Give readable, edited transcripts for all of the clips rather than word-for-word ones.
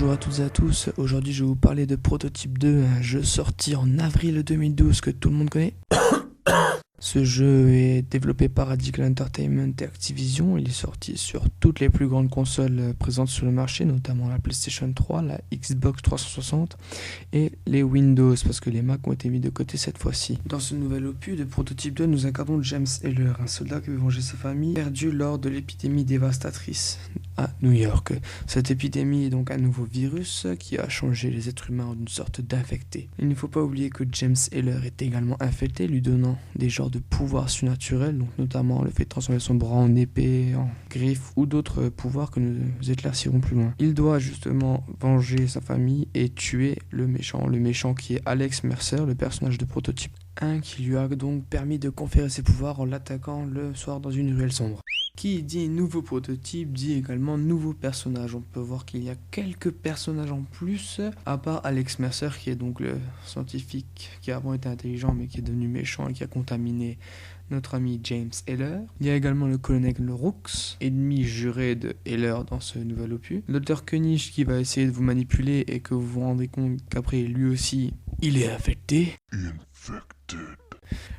Bonjour à toutes et à tous, aujourd'hui je vais vous parler de Prototype 2, un jeu sorti en avril 2012 que tout le monde connaît. Ce jeu est développé par Radical Entertainment et Activision. Il est sorti sur toutes les plus grandes consoles présentes sur le marché, notamment la PlayStation 3, la Xbox 360 et les Windows, parce que les Mac ont été mis de côté cette fois-ci. Dans ce nouvel opus de Prototype 2, nous incarnons James Heller, un soldat qui veut venger sa famille, perdu lors de l'épidémie dévastatrice à New York. Cette épidémie est donc un nouveau virus qui a changé les êtres humains en une sorte d'infecté. Il ne faut pas oublier que James Heller est également infecté, lui donnant des genres de pouvoirs surnaturels, donc notamment le fait de transformer son bras en épée, en griffe ou d'autres pouvoirs que nous éclaircirons plus loin. Il doit justement venger sa famille et tuer le méchant qui est Alex Mercer, le personnage de Prototype 1 qui lui a donc permis de conférer ses pouvoirs en l'attaquant le soir dans une ruelle sombre. Qui dit nouveau prototype dit également nouveau personnage. On peut voir qu'il y a quelques personnages en plus, à part Alex Mercer qui est donc le scientifique qui a avant été intelligent mais qui est devenu méchant et qui a contaminé notre ami James Heller. Il y a également le colonel Rooks, ennemi juré de Heller dans ce nouvel opus. Dr. Koenig qui va essayer de vous manipuler et que vous vous rendez compte qu'après lui aussi il est infecté.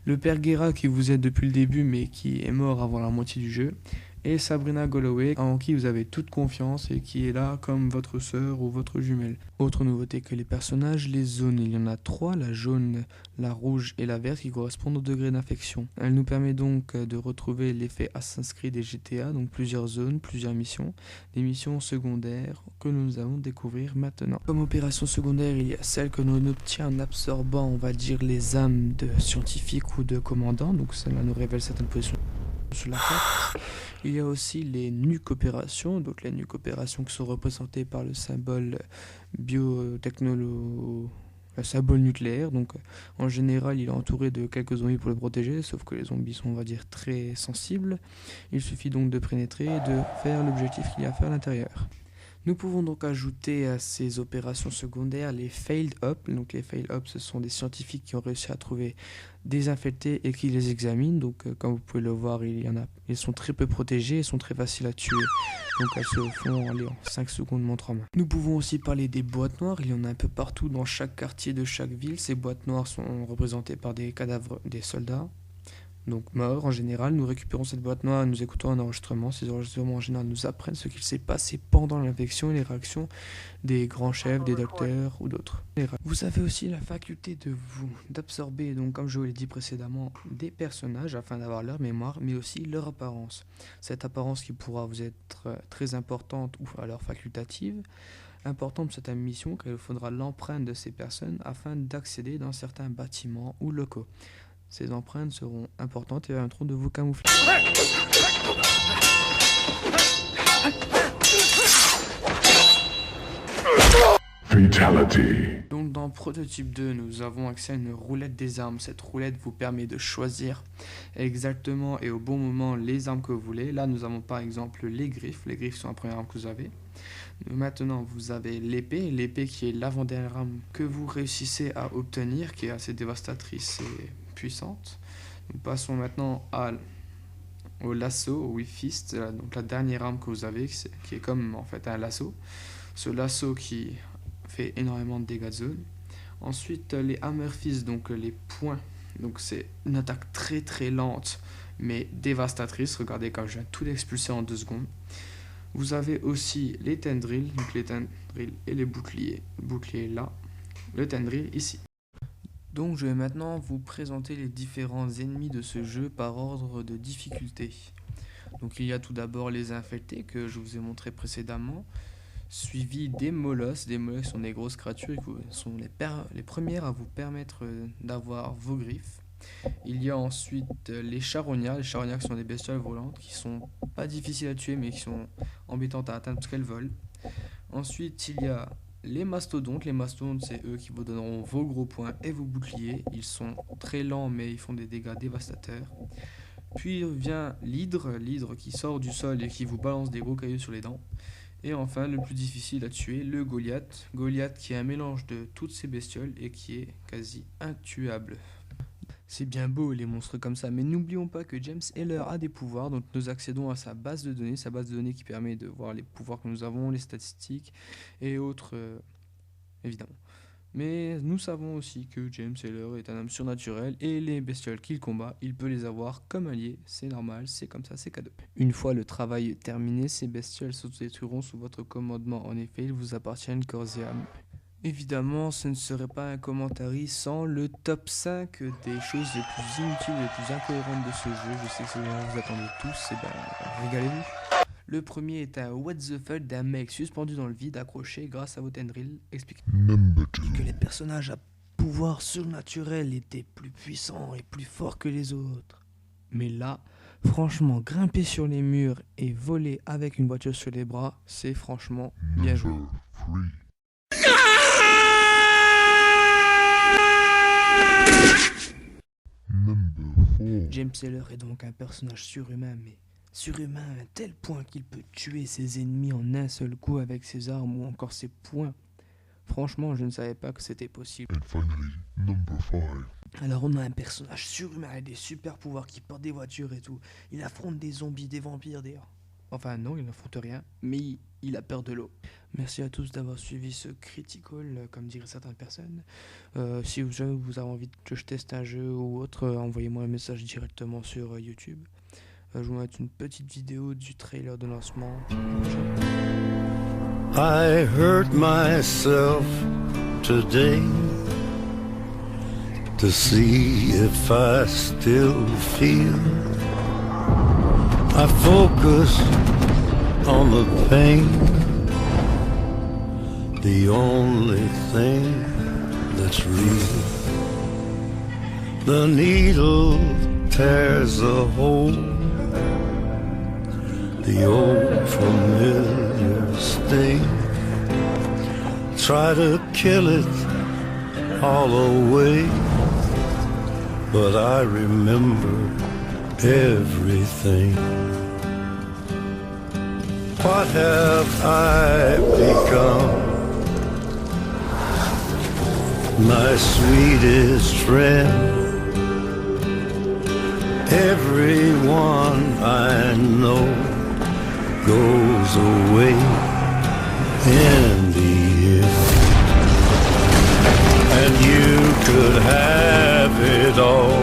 Le père Guerra qui vous aide depuis le début mais qui est mort avant la moitié du jeu. Et Sabrina Galloway en qui vous avez toute confiance et qui est là comme votre sœur ou votre jumelle. Autre nouveauté que les personnages, les zones. Il y en a 3, la jaune, la rouge et la verte qui correspondent au degré d'infection. Elle nous permet donc de retrouver l'effet Assassin's Creed et GTA, donc plusieurs zones, plusieurs missions. Des missions secondaires que nous allons découvrir maintenant. Comme opération secondaire, il y a celle que l'on obtient en absorbant, on va dire, les âmes de scientifiques ou de commandants. Donc cela nous révèle certaines positions sur la carte. Il y a aussi les nuques opérations, donc les nuques opérations qui sont représentées par le symbole biotechnologie, le symbole nucléaire. Donc en général, il est entouré de quelques zombies pour le protéger, sauf que les zombies sont, on va dire, très sensibles. Il suffit donc de pénétrer et de faire l'objectif qu'il y a à faire à l'intérieur. Nous pouvons donc ajouter à ces opérations secondaires les Failed Up. Donc les Failed Up, ce sont des scientifiques qui ont réussi à trouver des infectés et qui les examinent. Donc comme vous pouvez le voir, ils sont très peu protégés et sont très faciles à tuer. Donc elles se font aller en 5 secondes montre en main. Nous pouvons aussi parler des boîtes noires. Il y en a un peu partout dans chaque quartier de chaque ville. Ces boîtes noires sont représentées par des cadavres des soldats. Donc morts en général, nous récupérons cette boîte noire et nous écoutons un enregistrement. Ces enregistrements en général nous apprennent ce qu'il s'est passé pendant l'infection et les réactions des grands chefs, des docteurs ou d'autres. Vous avez aussi la faculté d'absorber, donc comme je vous l'ai dit précédemment, des personnages afin d'avoir leur mémoire, mais aussi leur apparence. Cette apparence qui pourra vous être très importante ou alors facultative. Importante pour cette mission car il faudra l'empreinte de ces personnes afin d'accéder dans certains bâtiments ou locaux. Ces empreintes seront importantes et permettront de vous camoufler. Fatality. Donc dans Prototype 2, nous avons accès à une roulette des armes. Cette roulette vous permet de choisir exactement et au bon moment les armes que vous voulez. Là, nous avons par exemple les griffes. Les griffes sont la première arme que vous avez. Maintenant, vous avez l'épée. L'épée qui est l'avant-dernière arme que vous réussissez à obtenir, qui est assez dévastatrice et puissante. Nous passons maintenant au lasso, au Whip Fist, donc la dernière arme que vous avez, qui est comme en fait un lasso. Ce lasso qui fait énormément de dégâts de zone. Ensuite, les Hammer Fist, donc les poings. Donc c'est une attaque très très lente, mais dévastatrice. Regardez comme je viens tout expulser en 2 secondes. Vous avez aussi les tendrils, donc les tendrils et les boucliers. Le bouclier là, le tendril ici. Donc je vais maintenant vous présenter les différents ennemis de ce jeu par ordre de difficulté. Donc il y a tout d'abord les infectés que je vous ai montré précédemment, suivi des molosses. Des molosses sont des grosses créatures qui sont les premières à vous permettre d'avoir vos griffes. Il y a ensuite les charognards. Les charognards sont des bestioles volantes qui sont pas difficiles à tuer mais qui sont embêtantes à atteindre parce qu'elles volent. Ensuite il y a les mastodontes. Les mastodontes, c'est eux qui vous donneront vos gros points et vos boucliers. Ils sont très lents mais ils font des dégâts dévastateurs. Puis vient l'hydre qui sort du sol et qui vous balance des gros cailloux sur les dents. Et enfin, le plus difficile à tuer, le Goliath. Goliath qui est un mélange de toutes ces bestioles et qui est quasi intuable. C'est bien beau les monstres comme ça, mais n'oublions pas que James Heller a des pouvoirs, donc nous accédons à sa base de données qui permet de voir les pouvoirs que nous avons, les statistiques et autres, évidemment. Mais nous savons aussi que James Heller est un homme surnaturel et les bestioles qu'il combat, il peut les avoir comme alliés, c'est normal, c'est comme ça, c'est cadeau. Une fois le travail terminé, ces bestioles s'autodétruiront sous votre commandement, en effet, ils vous appartiennent corps et âme. Évidemment, ce ne serait pas un commentaire sans le top 5 des choses les plus inutiles et les plus incohérentes de ce jeu. Je sais que c'est ce que vous attendez tous, et ben régalez-vous. Le premier est un what the fuck d'un mec suspendu dans le vide, accroché grâce à vos tendrils. Explique que les personnages à pouvoir surnaturel étaient plus puissants et plus forts que les autres. Mais là, franchement, grimper sur les murs et voler avec une voiture sur les bras, c'est franchement bien joué. James Heller est donc un personnage surhumain, mais surhumain à un tel point qu'il peut tuer ses ennemis en un seul coup avec ses armes ou encore ses poings. Franchement, je ne savais pas que c'était possible. Alors on a un personnage surhumain avec des super pouvoirs qui porte des voitures et tout. Il affronte des zombies, des vampires d'ailleurs. Enfin non, il n'affronte rien, mais il a peur de l'eau. Merci à tous d'avoir suivi ce critical, comme diraient certaines personnes. Si vous avez envie que je teste un jeu ou autre, envoyez-moi un message directement sur YouTube. Je vous mets une petite vidéo du trailer de lancement. I hurt myself today to see if I still feel. I focus on the pain, the only thing that's real. The needle tears a hole, the old familiar sting. Try to kill it all away, but I remember everything. What have I become? My sweetest friend. Everyone I know goes away in the end. And you could have it all,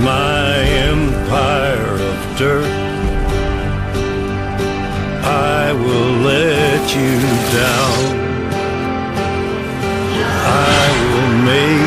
my empire of dirt. I will let you down. I will make